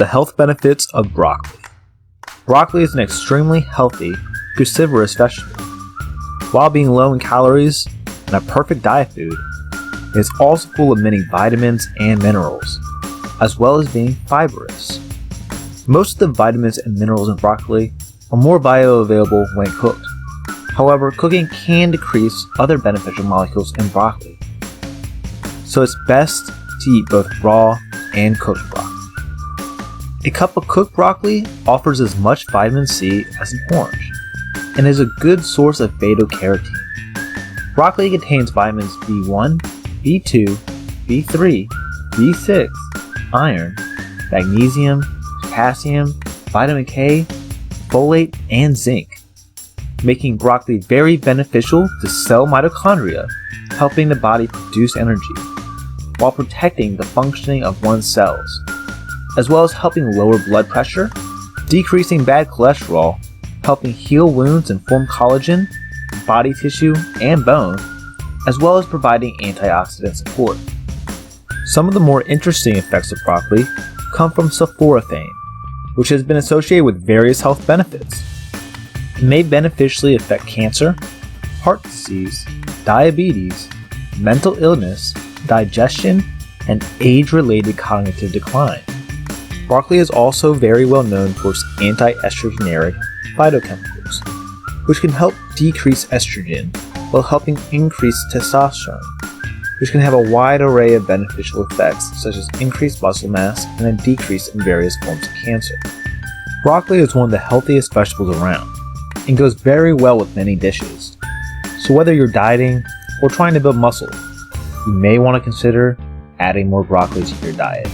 The health benefits of broccoli. Broccoli is an extremely healthy, cruciferous vegetable. While being low in calories and a perfect diet food, it is also full of many vitamins and minerals, as well as being fibrous. Most of the vitamins and minerals in broccoli are more bioavailable when cooked. However, cooking can decrease other beneficial molecules in broccoli, so it's best to eat both raw and cooked broccoli. A cup of cooked broccoli offers as much vitamin C as an orange, and is a good source of beta-carotene. Broccoli contains vitamins B1, B2, B3, B6, iron, magnesium, potassium, vitamin K, folate, and zinc, making broccoli very beneficial to cell mitochondria, helping the body produce energy, while protecting the functioning of one's cells, as well as helping lower blood pressure, decreasing bad cholesterol, helping heal wounds and form collagen, body tissue, and bone, as well as providing antioxidant support. Some of the more interesting effects of broccoli come from sulforaphane, which has been associated with various health benefits. It may beneficially affect cancer, heart disease, diabetes, mental illness, digestion, and age-related cognitive decline. Broccoli is also very well known for its anti-estrogenic phytochemicals, which can help decrease estrogen while helping increase testosterone, which can have a wide array of beneficial effects such as increased muscle mass and a decrease in various forms of cancer. Broccoli is one of the healthiest vegetables around and goes very well with many dishes. So whether you're dieting or trying to build muscle, you may want to consider adding more broccoli to your diet.